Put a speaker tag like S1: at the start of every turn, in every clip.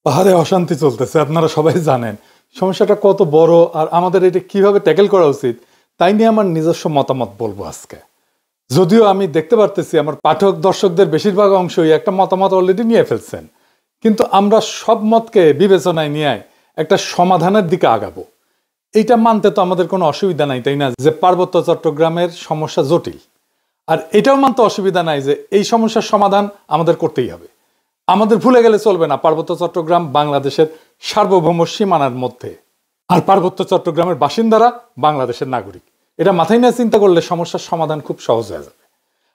S1: পাহাড়ে অশান্তি চলতেছে, আপনারা সবাই জানেন। সমস্যাটা কত বড় আর আমাদের এটা কিভাবে ট্যাকেল করা উচিত তাই নিয়ে আমার নিজস্ব মতামত বলবো আজকে। যদিও আমি দেখতে পারতেছি আমার পাঠক দর্শকদের বেশিরভাগ অংশই একটা মতামত অলরেডি নিয়ে ফেলছেন, কিন্তু আমরা সব মতকে বিবেচনায় নিয়ে একটা সমাধানের দিকে আগাবো। এইটা মানতে তো আমাদের কোনো অসুবিধা নাই, তাই না, যে পার্বত্য চট্টগ্রামের সমস্যা জটিল। আর এটাও মানতে অসুবিধা নাই যে এই সমস্যার সমাধান আমাদের করতেই হবে। আমাদের ভুলে গেলে চলবে না পার্বত্য চট্টগ্রাম বাংলাদেশের সার্বভৌম সীমানার মধ্যে, আর পার্বত্য চট্টগ্রামের বাসিন্দারা বাংলাদেশের নাগরিক। এটা মাথায় নিয়ে চিন্তা করলে সমস্যার সমাধান খুব সহজ হয়ে যাবে।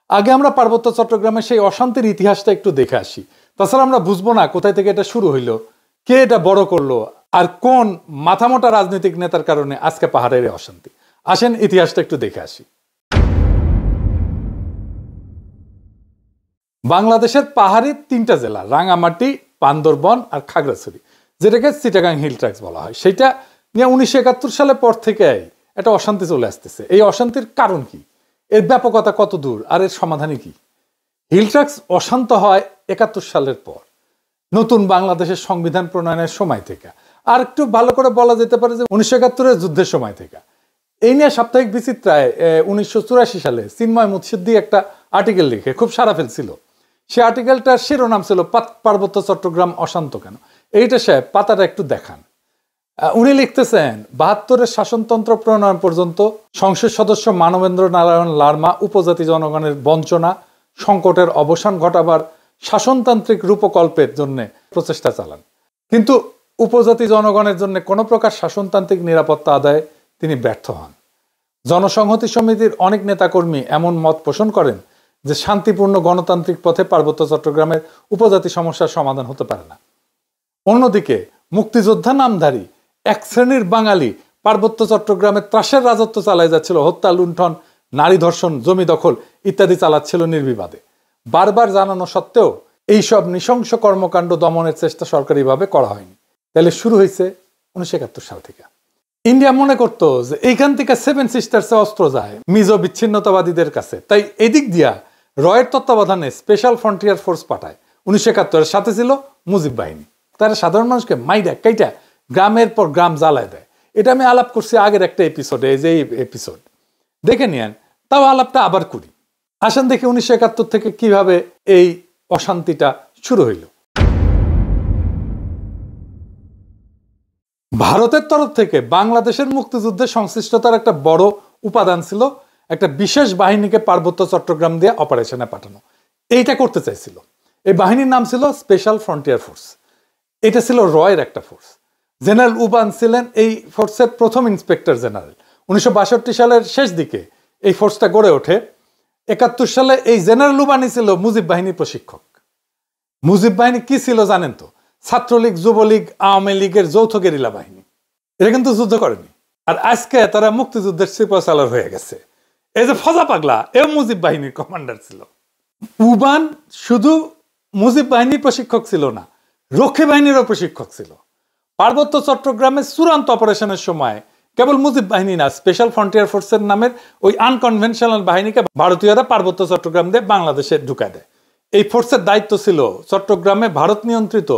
S1: আগে আমরা পার্বত্য চট্টগ্রামের সেই অশান্তির ইতিহাসটা একটু দেখে আসি। তাছাড়া আমরা বুঝবো না কোথায় থেকে এটা শুরু হইলো, কে এটা বড় করলো, আর কোন মাথামোটা রাজনৈতিক নেতার কারণে আজকে পাহাড়ের অশান্তি। আসেন ইতিহাসটা একটু দেখে আসি। বাংলাদেশের পাহাড়ি তিনটা জেলা, রাঙামাটি, বান্দরবন আর খাগড়াছড়ি, যেটাকে চিটাগাং হিল ট্র্যাক্টস বলা হয়, সেটা নিয়ে 1971 সালের পর থেকে একটা অশান্তি চলে আসতেছে। এই অশান্তির কারণ কি, এর ব্যাপকতা কত দূর, আর এর সমাধানই কি? হিল ট্র্যাক্টস অশান্ত হয় 71 সালের পর, নতুন বাংলাদেশের সংবিধান প্রণয়নের সময় থেকে। আর একটু ভালো করে বলা যেতে পারে যে 1971-এর যুদ্ধের সময় থেকে। এই নিয়ে সাপ্তাহিক বিচিত্রায় 1984 সালে চিন্ময় মুৎসিদ্দি একটা আর্টিকেল লিখে খুব সাড়া ফেলছিল। সে আর্টিকেলটার শিরোনাম ছিল পার্বত্য চট্টগ্রাম অশান্ত কেন। এইটা সাহেব পাতাটা একটু দেখান। উনি লিখতেছেন, 72-এর শাসনতন্ত্র প্রণয়ন পর্যন্ত সংসদ সদস্য মানবেন্দ্র নারায়ণ লারমা উপজাতি জনগণের বঞ্চনা সংকটের অবসান ঘটাবার শাসনতান্ত্রিক রূপকল্পের জন্য প্রচেষ্টা চালান, কিন্তু উপজাতি জনগণের জন্য কোনো প্রকার শাসনতান্ত্রিক নিরাপত্তা আদায়ে তিনি ব্যর্থ হন। জনসংহতি সমিতির অনেক নেতাকর্মী এমন মত পোষণ করেন যে শান্তিপূর্ণ গণতান্ত্রিক পথে পার্বত্য চট্টগ্রামের উপজাতি সমস্যার সমাধান হতে পারে না। অন্যদিকে মুক্তিযোদ্ধা নামধারী এক শ্রেণীর বাঙালি পার্বত্য চট্টগ্রামে ত্রাসের রাজত্ব চালায় যাচ্ছিল, হত্যা, লুণ্ঠন, নারী ধর্ষণ, জমি দখল ইত্যাদি চালাচ্ছিল নির্বিবাদে। বারবার জানানো সত্ত্বেও এইসব নৃশংস কর্মকাণ্ড দমনের চেষ্টা সরকারিভাবে করা হয়নি। তাহলে শুরু হয়েছে 1971 সাল থেকে। ইন্ডিয়া মনে করতো যে এইখান থেকে সেভেন সিস্টার্সে অস্ত্র যায় মিজো বিচ্ছিন্নতাবাদীদের কাছে, তাই এদিক দিয়া রয়ের তত্ত্বাবধানে স্পেশাল ফ্রন্টিয়ার ফোর্স পাঠায়। 1971-এর সাথে ছিল মুজিব বাহিনী। তারা সাধারণ মানুষকে মাইডা কাইটা গ্রামের পর গ্রাম জ্বালায় দেয়। এটা আমি আলাপ করছি আগের একটা এপিসোডে, এই যে এপিসোড দেখে নিয়েন, তাও আলাপটা আবার করি। আসেন দেখি 1971 থেকে কিভাবে এই অশান্তিটা শুরু হইল। ভারতের তরফ থেকে বাংলাদেশের মুক্তিযুদ্ধের সংশ্লিষ্টতার একটা বড় উপাদান ছিল একটা বিশেষ বাহিনীকে পার্বত্য চট্টগ্রাম দিয়ে অপারেশনে পাঠানো। এইটা করতে চাইছিল। এই বাহিনীর নাম ছিল স্পেশাল ফ্রন্টিয়ার ফোর্স। এটা ছিল রয়ের একটা ফোর্স। জেনারেল উবান ছিলেন এই ফোর্সের প্রথম ইন্সপেক্টর জেনারেল। 1962 সালের শেষ দিকে এই ফোর্সটা গড়ে ওঠে। 71 সালে এই জেনারেল উবানই ছিল মুজিব বাহিনীর প্রশিক্ষক। মুজিব বাহিনী কি ছিল জানেন তো? ছাত্রলীগ, যুবলীগ, আওয়ামী লীগের যৌথ গেরিলা বাহিনী। এরা কিন্তু যুদ্ধ করেনি। আর আজকে তারা মুক্তিযুদ্ধের সিপাহসালার হয়ে গেছে। এই যে ফজা পাগলা, এও মুজিব বাহিনীর কমান্ডার ছিল। উবান শুধু মুজিব বাহিনীর প্রশিক্ষক ছিল না, রক্ষী বাহিনীরও প্রশিক্ষক ছিল। পার্বত্য চট্টগ্রামের চূড়ান্ত অপারেশনের সময় কেবল মুজিব বাহিনী না, স্পেশাল ফ্রন্টিয়ার ফোর্সের নামের ওই আনকনভেনশনাল বাহিনীকে ভারতীয়রা পার্বত্য চট্টগ্রাম দিয়ে বাংলাদেশে ঢুকায় দেয়। এই ফোর্সের দায়িত্ব ছিল চট্টগ্রামে ভারত নিয়ন্ত্রিত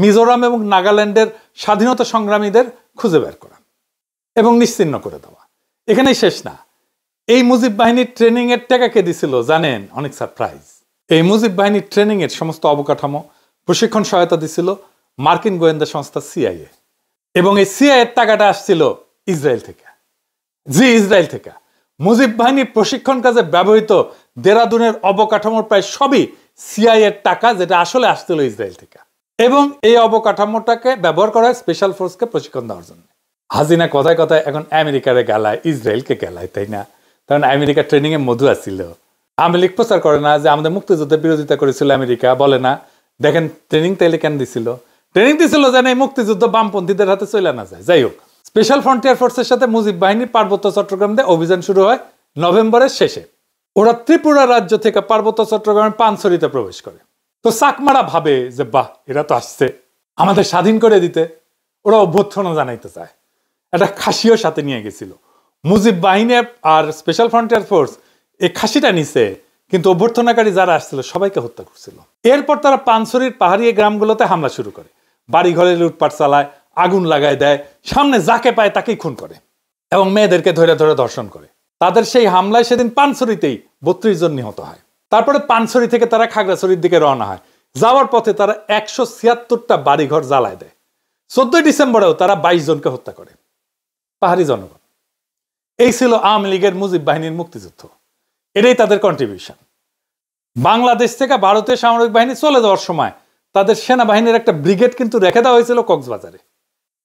S1: মিজোরাম এবং নাগাল্যান্ডের স্বাধীনতা সংগ্রামীদের খুঁজে বের করা এবং নিশ্চিহ্ন করে দেওয়া। এখানেই শেষ না। এই মুজিব বাহিনীর ট্রেনিং এর টাকা কে দিছিল জানেন? অনেক সারপ্রাইজ। এই মুজিব বাহিনীর ট্রেনিং এর সমস্ত অবকাঠামো, প্রশিক্ষণ সহায়তা দিছিল মার্কিন গোয়েন্দা সংস্থা সিআইএ। এবং এই সিআইএর টাকাটা আসছিল ইসরায়েল থেকে। ইসরায়েল থেকে মুজিব বাহিনীর প্রশিক্ষণ কাজে ব্যবহৃত দেরাদুনের অবকাঠামোর প্রায় সবই সিআইএর টাকা, যেটা আসলে আসছিল ইসরায়েল থেকে। এবং এই অবকাঠামোটাকে ব্যবহার করা হয় স্পেশাল ফোর্সকে প্রশিক্ষণ দেওয়ার জন্য। হাসিনা কথায় কথায় এখন আমেরিকারে গালায়, ইসরায়েলকে গালায়, তাই না? কারণ আমেরিকা ট্রেনিং এ মধু আসছিল। আওয়ামী লীগ প্রচার করে না যে আমাদের মুক্তিযুদ্ধের বিরোধিতা করেছিল আমেরিকা, বলে না দেখেন ট্রেনিং তাইলে কেন দিছিল? ট্রেনিং দিছিল যেন এই মুক্তিযুদ্ধ বামপন্থীদের হাতে চলে না যায়। যাই হোক, স্পেশাল ফ্রন্টিয়ার ফোর্সের সাথে মুজিব বাহিনীর পার্বত্য চট্টগ্রাম দিয়ে অভিযান শুরু হয় নভেম্বরের শেষে। ওরা ত্রিপুরা রাজ্য থেকে পার্বত্য চট্টগ্রামের পানছড়িতে প্রবেশ করে। তো চাকমারা ভাবে যে বাহ, এরা তো আসছে আমাদের স্বাধীন করে দিতে। ওরা অভ্যর্থনা জানাইতে চায়। একটা খাসিও সাথে নিয়ে গেছিল। মুজিব বাহিনী আর স্পেশাল ফ্রন্টিয়ার ফোর্স এই খাসিটা নিছে, কিন্তু অভ্যর্থনাকারী যারা আসছিল সবাইকে হত্যা করছিল। এরপর তারা পানছড়ির পাহাড়ি গ্রামগুলোতে হামলা শুরু করে। বাড়িঘরে লুটপাট চালায়, আগুন লাগায় দেয়, সামনে যাকে পায় তাকেই খুন করে এবং মেয়েদেরকে ধরে ধরে ধর্ষণ করে। তাদের সেই হামলায় সেদিন পানছড়িতেই 32 জন নিহত হয়। তারপরে পানছড়ি থেকে তারা খাগড়াছড়ির দিকে রওনা হয়। যাওয়ার পথে তারা 176টা বাড়িঘর জ্বালায় দেয়। 14 ডিসেম্বরেও তারা 22 জনকে হত্যা করে, পাহাড়ি জনগণ। এই ছিল আওয়ামী লীগের মুজিব বাহিনীর মুক্তিযুদ্ধ। এটাই তাদের কন্ট্রিবিউশন। বাংলাদেশ থেকে ভারতীয় সামরিক বাহিনী চলে যাওয়ার সময় তাদের সেনাবাহিনীর একটা ব্রিগেড কিন্তু রেখে দেওয়া হয়েছিল কক্সবাজারে,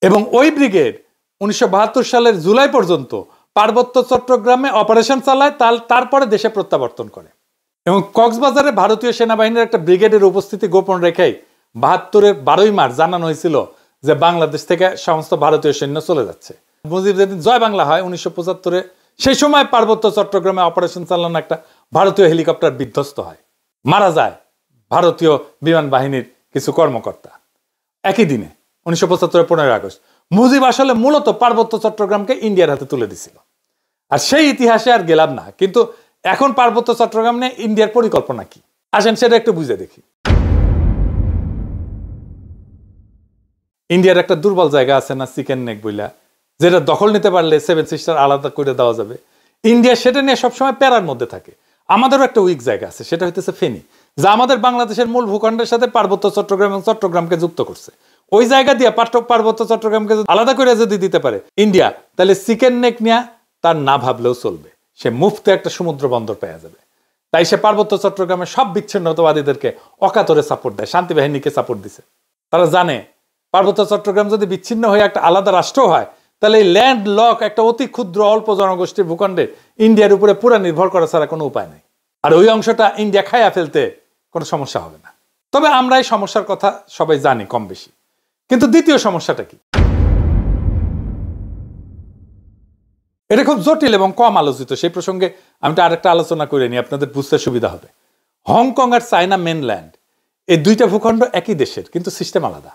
S1: এবং ওই ব্রিগেড 1972 সালের জুলাই পর্যন্ত পার্বত্য চট্টগ্রামে অপারেশন চালায়, তারপরে দেশে প্রত্যাবর্তন করে। এবং কক্সবাজারে ভারতীয় সেনাবাহিনীর একটা ব্রিগেডের উপস্থিতি গোপন রেখেই 72-এর 12ই মার্চ জানানো হয়েছিল যে বাংলাদেশ থেকে সমস্ত ভারতীয় সৈন্য চলে যাচ্ছে। মুজিব যেদিন জয় বাংলা হয় 1975-এ, সেই সময় পার্বত্য চট্টগ্রামে অপারেশন চালানো একটা ভারতীয় হেলিকপ্টার বিধ্বস্ত হয়, মারা যায় ভারতীয় বিমান বাহিনীর কিছু কর্মকর্তা একই দিনে 1975-এর 15 আগস্ট। মুজিব আসলে মূলত পার্বত্য চট্টগ্রামকে ইন্ডিয়ার হাতে তুলে দিছিল। আর সেই ইতিহাসে আর গেলাম না, কিন্তু এখন পার্বত্য চট্টগ্রাম নিয়ে ইন্ডিয়ার পরিকল্পনা কি আসেন সেটা একটু বুঝে দেখি। ইন্ডিয়ার একটা দুর্বল জায়গা আছে না, চিকেন নেক বইলা, যেটা দখল নিতে পারলে 7 সিস্টার আলাদা করে দেওয়া যাবে। ইন্ডিয়া সেটা নিয়ে সবসময় প্যারার মধ্যে থাকে। আমাদেরও একটা উইক জায়গা আছে, সেটা হইতেছে ফেনী, যা আমাদের বাংলাদেশের মূল ভূখণ্ডের সাথে পার্বত্য চট্টগ্রাম এবং চট্টগ্রামকে যুক্ত করছে। ওই জায়গা দিয়ে পার্বত্য চট্টগ্রামকে আলাদা করে যদি দিতে পারে ইন্ডিয়া, তাহলে চিকেন নেক নিয়ে তার না ভাবলেও চলবে। সে মুফতে একটা সমুদ্র বন্দর পেয়ে যাবে। তাই সে পার্বত্য চট্টগ্রামের সব বিচ্ছিন্নতাবাদীদেরকে অকাতরে সাপোর্ট দেয়, শান্তি বাহিনীকে সাপোর্ট দিছে। তারা জানে পার্বত্য চট্টগ্রাম যদি বিচ্ছিন্ন হয়ে একটা আলাদা রাষ্ট্র হয়, তাহলে এই ল্যান্ড লক একটা অতি ক্ষুদ্র অল্প জনগোষ্ঠীর ভূখণ্ডে ইন্ডিয়ার উপরে পুরা নির্ভর করা ছাড়া কোনো উপায় নেই। আর ওই অংশটা ইন্ডিয়া খাইয়া ফেলতে কোনো সমস্যা হবে না। তবে আমরা এই সমস্যার কথা সবাই জানি কম বেশি। কিন্তু দ্বিতীয় সমস্যাটা কি, এটা খুব জটিল এবং কম আলোচিত। সেই প্রসঙ্গে আমি আরেকটা আলোচনা করে নিই, আপনাদের বুঝতে সুবিধা হবে। হংকং আর চায়না মেনল্যান্ড, এই দুইটা ভূখণ্ড একই দেশের, কিন্তু সিস্টেম আলাদা।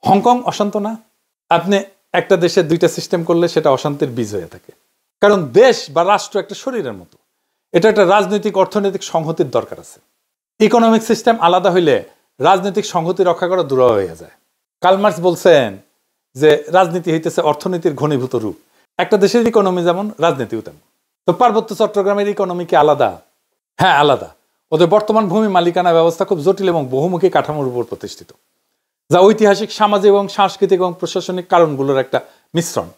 S1: হংকং অশান্ত না? আপনি একটা দেশে দুইটা সিস্টেম করলে সেটা অশান্তির বীজ হয়ে থাকে। কারণ দেশ বা রাষ্ট্র একটা শরীরের মতো, এটা একটা রাজনৈতিক অর্থনৈতিক সংহতির দরকার আছে। ইকোনমিক সিস্টেম আলাদা হইলে রাজনৈতিক সংহতি রক্ষা করা দূর হয়ে যায়। কার্ল মার্কস বলছেন যে রাজনীতি হইতেছে অর্থনীতির ঘনীভূত রূপ। একটা দেশের ইকোনমি যেমন, রাজনীতিও তেমন। তো পার্বত্য চট্টগ্রামের ইকোনমি কি আলাদা? হ্যাঁ, আলাদা। ওদের বর্তমান ভূমি মালিকানা ব্যবস্থা খুব জটিল এবং বহুমুখী কাঠামোর উপর প্রতিষ্ঠিত, যা ঐতিহাসিক, সামাজিক এবং সাংস্কৃতিক এবং প্রশাসনিক কারণগুলোর একটা মিশ্রণ।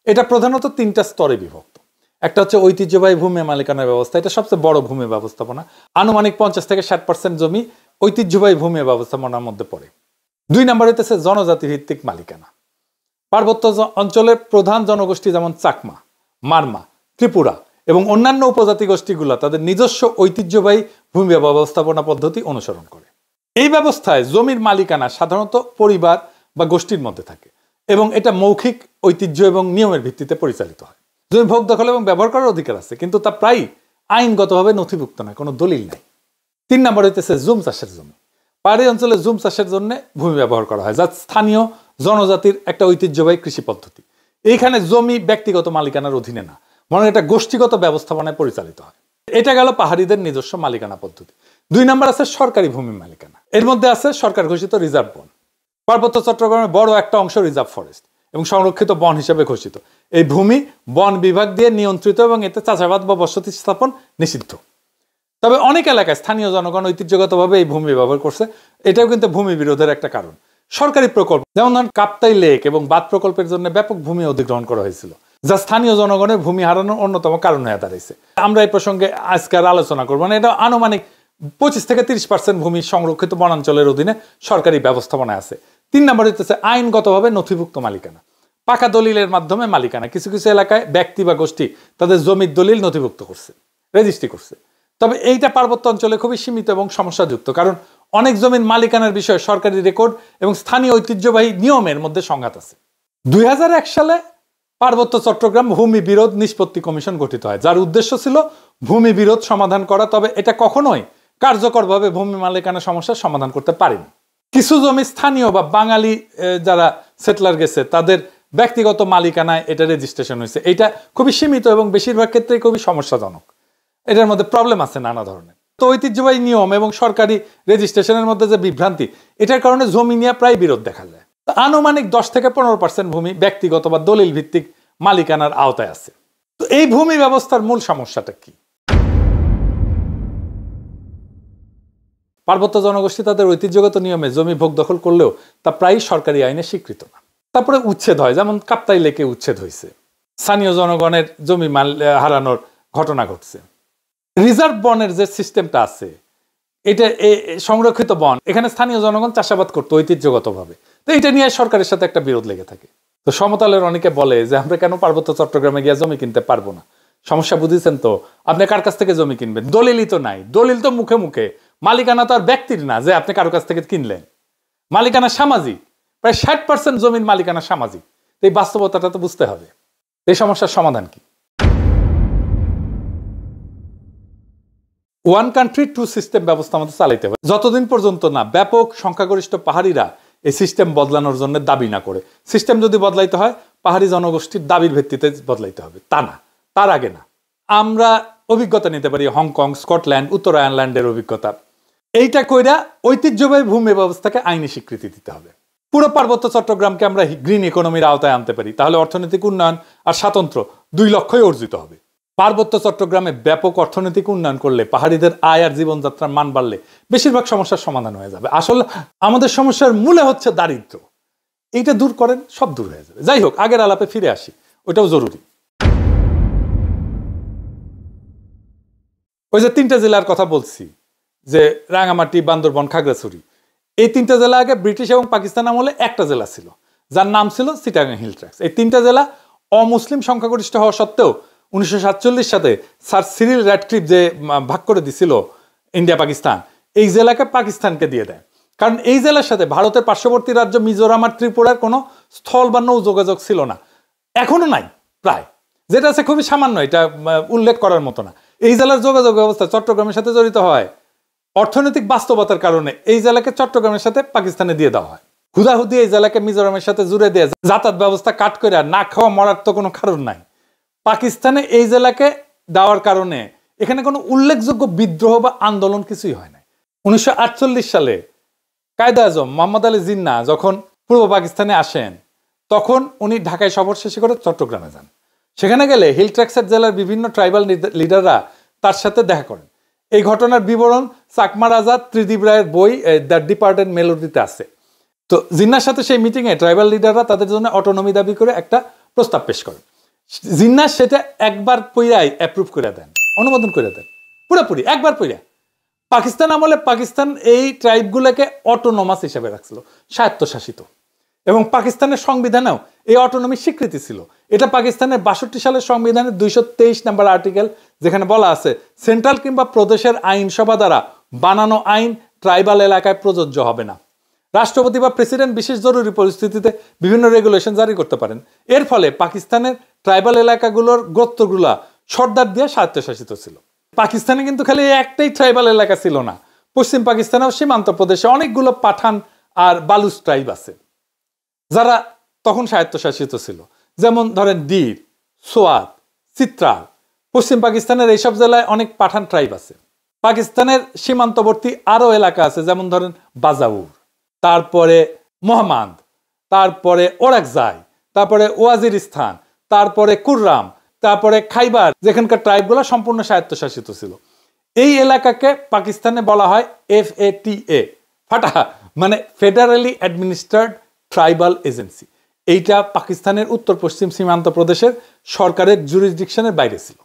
S1: এটা প্রধানত 3টা স্তরে বিভক্ত। একটা হচ্ছে ঐতিহ্যবাহী ভূমি মালিকানা ব্যবস্থা, এটা সবচেয়ে বড় ভূমি ব্যবস্থাপনা। আনুমানিক 50 থেকে 60% জমি ঐতিহ্যবাহী ভূমি ব্যবস্থাপনার মধ্যে পড়ে। 2 নম্বর হইতেছে জনজাতি ভিত্তিক মালিকানা। পার্বত্য অঞ্চলের প্রধান জনগোষ্ঠী যেমন চাকমা, মারমা, ত্রিপুরা এবং অন্যান্য উপজাতি গোষ্ঠীগুলো তাদের নিজস্ব ঐতিহ্যবাহী ভূমি ব্যবস্থাপনা পদ্ধতি অনুসরণ করে। এই ব্যবস্থায় জমির মালিকানা সাধারণত পরিবার বা গোষ্ঠীর মধ্যে থাকে এবং এটা মৌখিক ঐতিহ্য এবং নিয়মের ভিত্তিতে পরিচালিত হয়। জমি ভোগ দখল এবং ব্যবহার করার অধিকার আছে, কিন্তু তা প্রায় আইনগতভাবে নথিভুক্ত নয়, কোনো দলিল নাই। 3 নম্বর হইতেছে জুম চাষের জমি। পাহাড়ি অঞ্চলে জুম চাষের জন্য ভূমি ব্যবহার করা হয়, যা স্থানীয় জনজাতির একটা ঐতিহ্যবাহী কৃষি পদ্ধতি। এইখানে জমি ব্যক্তিগত মালিকানার অধীনে না, বরং এটা গোষ্ঠীগত ব্যবস্থাপনায় পরিচালিত হয়। এটা গেল পাহাড়িদের নিজস্ব মালিকানা পদ্ধতি। 2 নম্বর আছে সরকারি ভূমি মালিকানা। এর মধ্যে আছে সরকার ঘোষিত রিজার্ভ বন। পার্বত্য চট্টগ্রামের বড় একটা অংশ রিজার্ভ ফরেস্ট এবং সংরক্ষিত বন হিসেবে ঘোষিত। এই ভূমি বন বিভাগ দিয়ে নিয়ন্ত্রিত এবং এতে চাষাবাদ বা বসতি স্থাপন নিষিদ্ধ। তবে অনেক এলাকায় স্থানীয় জনগণ ঐতিহ্যগতভাবে এই ভূমি ব্যবহার করছে। এটাও কিন্তু ভূমি বিরোধের একটা কারণ। সরকারি প্রকল্প যেমন ধরুন কাপ্তাই লেক এবং বাঁধ প্রকল্পের জন্য ব্যাপক ভূমি অধিগ্রহণ করা হয়েছিল, যা স্থানীয় জনগণের ভূমি হারানোর অন্যতম কারণ হয়ে দাঁড়িয়েছে। আমরা এই প্রসঙ্গে আজকের আলোচনা করবো না। এটা আনুমানিক 25 থেকে 30% ভূমি সংরক্ষিত বনাঞ্চলের অধীনে সরকারি ব্যবস্থাপনায় আছে। 3 নম্বর হচ্ছে আইনগতভাবে নথিভুক্ত মালিকানা। পাকা দলিলের মাধ্যমে মালিকানা। কিছু কিছু এলাকায় ব্যক্তি বা গোষ্ঠী তাদের জমির দলিল নথিভুক্ত করছে, রেজিস্ট্রি করছে। তবে এইটা পার্বত্য অঞ্চলে খুবই সীমিত এবং সমস্যাযুক্ত, কারণ অনেক জমির মালিকানার বিষয়ে সরকারি রেকর্ড এবং স্থানীয় ঐতিহ্যবাহী নিয়মের মধ্যে সংঘাত আছে। 2001 সালে পার্বত্য চট্টগ্রাম ভূমি বিরোধ নিষ্পত্তি কমিশন গঠিত হয়, যার উদ্দেশ্য ছিল ভূমি বিরোধ সমাধান করা। তবে এটা কখনোই কার্যকরভাবে ভূমি মালিকানা সমস্যার সমাধান করতে পারেনি। কিছু জমি স্থানীয় বা বাঙালি যারা সেটলার গেছে তাদের ব্যক্তিগত মালিকানায় এটা রেজিস্ট্রেশন হয়েছে। এটা খুবই সীমিত এবং বেশিরভাগ ক্ষেত্রেই খুবই সমস্যাজনক। এটার মধ্যে প্রবলেম আছে নানা ধরনের। তো ঐতিহ্যবাহী নিয়ম এবং সরকারি রেজিস্ট্রেশনের মধ্যে যে বিভ্রান্তি, এটার কারণে জমি নিয়ে প্রায় বিরোধ দেখা যায়। আনুমানিক 10 থেকে 15% ভূমি ব্যক্তিগত বা দলিল ভিত্তিক মালিকানার আওতায় আছে। তো এই ভূমি ব্যবস্থার মূল সমস্যাটা কি? পার্বত্য জনগোষ্ঠী তাদের ঐতিহ্যগত নিয়মে জমি ভোগ দখল করলেও তা প্রায়ই সরকারি আইনে স্বীকৃত না। তারপরে উচ্ছেদ হয়, যেমন কাপ্তাই লেকে উচ্ছেদ হয়েছে, স্থানীয় জনগণের জমি হারানোর ঘটনা ঘটছে। রিজার্ভ বনের যে সিস্টেমটা আছে, এটা সংরক্ষিত বন, এখানে স্থানীয় জনগণ চাষাবাদ করতো ঐতিহ্যগতভাবে। তো এটা নিয়ে সরকারের সাথে একটা বিরোধ লেগে থাকে। তো সমতলের অনেকে বলে যে আমরা কেন পার্বত্য চট্টগ্রামে গিয়ে জমি কিনতে পারবো না? সমস্যা বুঝেছেন তো? আপনি কার কাছ থেকে জমি কিনবেন? দলিলই তো নাই। দলিল তো মুখে মুখে, মালিকানা তো আর ব্যক্তির না যে আপনি কারো কাছ থেকে কিনলেন। মালিকানা সামাজিক, প্রায় 60% জমির মালিকানা সামাজিক। এই বাস্তবতাটা তো বুঝতে হবে। এই সমস্যার সমাধান কি? ওয়ান কান্ট্রি টু সিস্টেম ব্যবস্থা আমাদের চালাইতে হবে, যতদিন পর্যন্ত না ব্যাপক সংখ্যাগরিষ্ঠ পাহাড়িরা এই সিস্টেম বদলানোর জন্য দাবি না করে। সিস্টেম যদি বদলাইতে হয় পাহাড়ি জনগোষ্ঠীর দাবির ভিত্তিতে বদলাইতে হবে, তা না, তার আগে না। আমরা অভিজ্ঞতা নিতে পারি হংকং, স্কটল্যান্ড, উত্তর আয়ারল্যান্ডের অভিজ্ঞতা। এইটা কইরা ঐতিহ্যবাহী ভূমি ব্যবস্থাকে আইনি স্বীকৃতি দিতে হবে। পুরো পার্বত্য চট্টগ্রামকে আমরা গ্রিন ইকোনমির আওতায় আনতে পারি, তাহলে অর্থনৈতিক উন্নয়ন আর স্বাতন্ত্র্য 2 লক্ষই অর্জিত হবে। পার্বত্য চট্টগ্রামে ব্যাপক অর্থনৈতিক উন্নয়ন করলে, পাহাড়িদের আয় আর জীবনযাত্রার মান বাড়লে বেশিরভাগ সমস্যার সমাধান হয়ে যাবে। আসলে আমাদের সমস্যার মূলে হচ্ছে দারিদ্র। এইটা দূর করেন, সব দূর হয়ে যাবে। যাই হোক, আগের আলাপে ফিরে আসি, ওটাও জরুরি। ওই যে 3টে জেলার কথা বলছি, যে রাঙামাটি, বান্দরবন, খাগড়াছড়ি, এই 3টে জেলা আগে ব্রিটিশ এবং পাকিস্তান আমলে একটা জেলা ছিল, যার নাম ছিল চিটাগাং হিল ট্র্যাক্টস। এই 3টে জেলা অমুসলিম সংখ্যাগরিষ্ঠ হওয়া সত্ত্বেও 1947 সালে স্যার সিরিল র্যাডক্লিফ যে ভাগ করে দিছিল ইন্ডিয়া পাকিস্তান, এই জেলাকে পাকিস্তানকে দিয়ে দেয়। কারণ এই জেলার সাথে ভারতের পার্শ্ববর্তী রাজ্য মিজোরাম আর ত্রিপুরার কোনো স্থল বা নৌ যোগাযোগ ছিল না, এখনো নাই প্রায়, যেটা আছে খুবই সামান্য, এটা উল্লেখ করার মতো না। এই জেলার যোগাযোগ ব্যবস্থা চট্টগ্রামের সাথে জড়িত হয় অর্থনৈতিক বাস্তবতার কারণে। এই জেলাকে চট্টগ্রামের সাথে পাকিস্তানে দিয়ে দেওয়া হয়। হুদাহুদি এই জেলাকে মিজোরামের সাথে জুড়ে দিয়ে যাতায়াত ব্যবস্থা কাট করে না খাওয়া মরার তো কোনো কারণ নাই। পাকিস্তানে এই জেলাকে দেওয়ার কারণে এখানে কোনো উল্লেখযোগ্য বিদ্রোহ বা আন্দোলন কিছুই হয় না। 1948 সালে কায়দা আজম মোহাম্মদ আলী জিন্নাহ যখন পূর্ব পাকিস্তানে আসেন, তখন উনি ঢাকায় সফর শেষে করে চট্টগ্রামে যান। সেখানে গেলে হিল ট্র্যাক্টসের জেলার বিভিন্ন ট্রাইবাল লিডাররা তার সাথে দেখা করেন। এই ঘটনার বিবরণ চাকমার আজাদ ত্রিদীপ রায়ের বই দ্য ডিপার্টেড মেলোডিতে আছে। তো জিন্নাহর সাথে সেই মিটিংয়ে ট্রাইবাল লিডাররা তাদের জন্য অটোনমি দাবি করে একটা প্রস্তাব পেশ করেন। জিন্নাহ সেটা একবার পইরাই অ্যাপ্রুভ করে দেন, অনুমোদন করে দেন, পুরোপুরি একবার পইরা। পাকিস্তান আমলে পাকিস্তান এই ট্রাইবগুলোকে অটোনোমাস হিসেবে রাখছিল, স্বায়ত্তশাসিত, এবং পাকিস্তানের সংবিধানেও এই অটোনমি স্বীকৃতি ছিল। এটা পাকিস্তানের 62 সালের সংবিধানের 223 নম্বর আর্টিকেল, যেখানে বলা আছে সেন্ট্রাল কিংবা প্রদেশের আইনসভা দ্বারা বানানো আইন ট্রাইবাল এলাকায় প্রযোজ্য হবে না। রাষ্ট্রপতি বা প্রেসিডেন্ট বিশেষ জরুরি পরিস্থিতিতে বিভিন্ন রেগুলেশন জারি করতে পারেন। এর ফলে পাকিস্তানের ট্রাইবাল এলাকাগুলোর গোত্রগুলা সর্দার দিয়ে স্বায়ত্তশাসিত ছিল। পাকিস্তানে কিন্তু খালি একটাই ট্রাইবাল এলাকা ছিল না, পশ্চিম পাকিস্তানেও সীমান্ত প্রদেশে অনেকগুলো পাঠান আর বালুচ ট্রাইব আছে, যারা তখন স্বায়ত্তশাসিত ছিল। যেমন ধরেন ডির, সোয়াত, চিত্রাল। পশ্চিম পাকিস্তানের এইসব জেলায় অনেক পাঠান ট্রাইব আছে। পাকিস্তানের সীমান্তবর্তী আরও এলাকা আছে, যেমন ধরেন বাজাউর, তারপরে মোহাম্মদ, তারপরে ওরাকজাই, তারপরে ওয়াজিরিস্তান, তারপরে কুররাম, তারপরে খাইবার, যেখানকার ট্রাইবগুলো সম্পূর্ণ স্বায়ত্তশাসিত ছিল। এই এলাকাকে পাকিস্তানে বলা হয় FATA, ফাটা, মানে ফেডারেলি অ্যাডমিনিস্ট্রার্ড ট্রাইবাল এজেন্সি। এইটা পাকিস্তানের উত্তর পশ্চিম সীমান্ত প্রদেশের সরকারের জুরিসডিকশনের বাইরে ছিল।